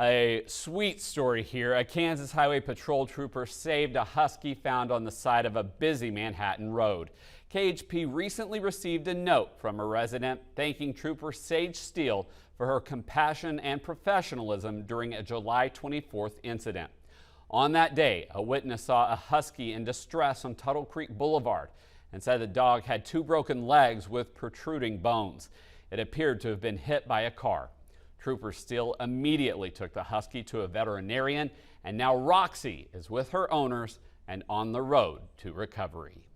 A sweet story here. A Kansas Highway Patrol trooper saved a husky found on the side of a busy Manhattan road. KHP recently received a note from a resident thanking Trooper Sage Steele for her compassion and professionalism during a July 24th incident. On that day, a witness saw a husky in distress on Tuttle Creek Boulevard and said the dog had 2 broken legs with protruding bones. It appeared to have been hit by a car. Trooper Steele immediately took the husky to a veterinarian, and now Roxy is with her owners and on the road to recovery.